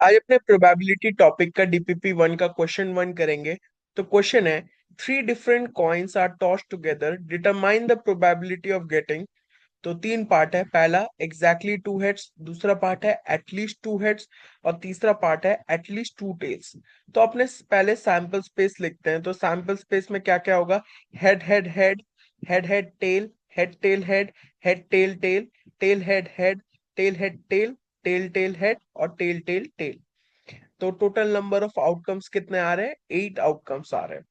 आज अपने probability topic का डीपीपी वन का क्वेश्चन वन करेंगे। तो क्वेश्चन है, three different coins are tossed together, determine the probability of getting. तो तीन पार्ट है, पहला एग्जैक्टली टू हेड्स, दूसरा पार्ट है एटलीस्ट टू हेड्स, और तीसरा पार्ट है एटलीस्ट टू टेल्स। तो अपने पहले सैंपल स्पेस लिखते हैं। तो सैंपल स्पेस में क्या क्या होगा? Head head head, head head tail, head tail head, head tail tail, tail head head, tail head tail, tail tail head और टेल टेल टेल। तो टोटल नंबर ऑफ आउटकम्स कितने आ रहे हैं? 8 आउटकम्स आ रहे हैं।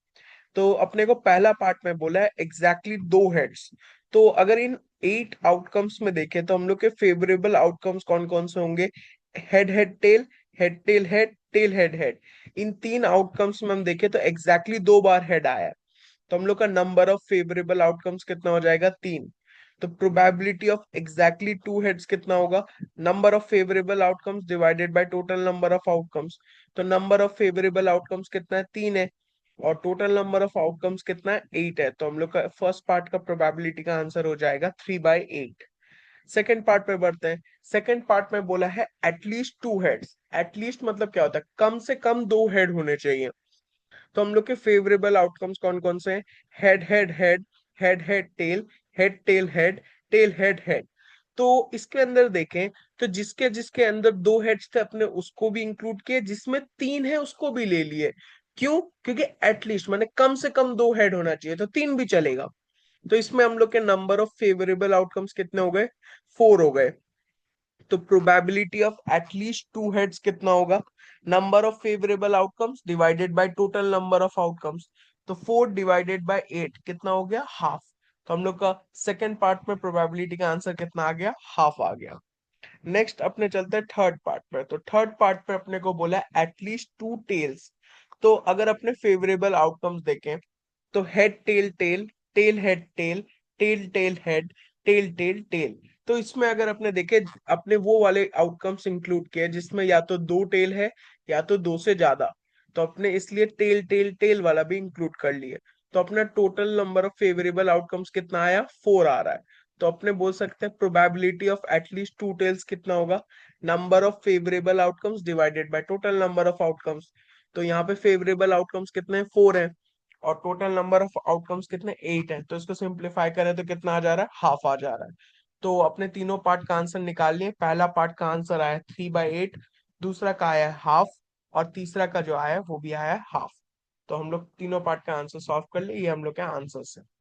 तो अपने को पहला पार्ट में बोला है एग्जैक्टली दो हेड्स। तो अगर इन 8 आउटकम्स में देखें तो हम लोग के फेवरेबल आउटकम्स कौन कौन से होंगे? Head head tail, head tail head, tail head head. इन तीन आउटकम्स में हम देखें तो एग्जैक्टली दो बार हेड आया है। तो हम लोग का नंबर ऑफ फेवरेबल आउटकम्स कितना हो जाएगा? 3। तो probability of exactly two heads कितना होगा? Number of favourable outcomes divided by total number of outcomes. तो नंबर ऑफ फेवरेबल आउटकम्स कितना है? 3 है। और टोटल नंबर ऑफ आउटकम्स कितना है? 8 है। तो हम लोग का फर्स्ट पार्ट का प्रोबेबिलिटी का आंसर हो जाएगा 3/8। सेकेंड पार्ट पे बढ़ते हैं। सेकेंड पार्ट में बोला है एटलीस्ट टू हेड्स। एटलीस्ट मतलब क्या होता है? कम से कम दो हेड होने चाहिए। तो हम लोग के फेवरेबल आउटकम्स कौन कौन से हैं? Head head head, head head tail, head tail head, tail head head. तो इसके अंदर देखें तो जिसके जिसके अंदर दो हेड्स थे अपने उसको भी इंक्लूड किए, जिसमें तीन है उसको भी ले लिए। क्यों? क्योंकि एटलीस्ट माने कम से कम दो हेड होना चाहिए, तो तीन भी चलेगा। तो इसमें हम लोग के नंबर ऑफ फेवरेबल आउटकम्स कितने हो गए? 4 हो गए। तो probability of at least two heads कितना होगा? Number of favourable outcomes divided by total number of outcomes. तो 4 डिवाइडेड बाय 8 कितना हो गया? हाफ। तो हम लोग का सेकेंड पार्ट में प्रोबेबिलिटी का आंसर कितना आ गया? हाफ आ गया। नेक्स्ट अपने चलते हैं थर्ड पार्ट पे। तो थर्ड पार्ट पे अपने को बोला एटलीस्ट टू टेल्स। तो अगर अपने फेवरेबल आउटकम्स देखें तो head tail tail, tail head tail, tail tail head, tail tail tail. तो इसमें अगर अपने देखे, अपने वो वाले आउटकम्स इंक्लूड किए जिसमें या तो दो टेल है या तो दो से ज्यादा। तो अपने इसलिए टेल टेल टेल वाला भी इंक्लूड कर लिए। तो अपना total number of favourable outcomes कितना आया? 4 आ रहा है। तो अपने बोल सकते हैं probability of at least two tails कितना होगा? Number of favourable outcomes divided by total number of outcomes. तो यहाँ पे फेवरेबल आउटकम्स कितने हैं? 4 है। और टोटल नंबर ऑफ आउटकम्स कितने? 8 है। तो इसको सिंप्लीफाई करें तो कितना आ जा रहा है? हाफ आ जा रहा है। तो अपने तीनों पार्ट का आंसर निकाल लिए। पहला पार्ट का आंसर आया 3/8, दूसरा का आया है हाफ, और तीसरा का जो आया है वो भी आया है हाफ। तो हम लोग तीनों पार्ट का आंसर सॉल्व कर लिए। ये हम लोग के आंसर है।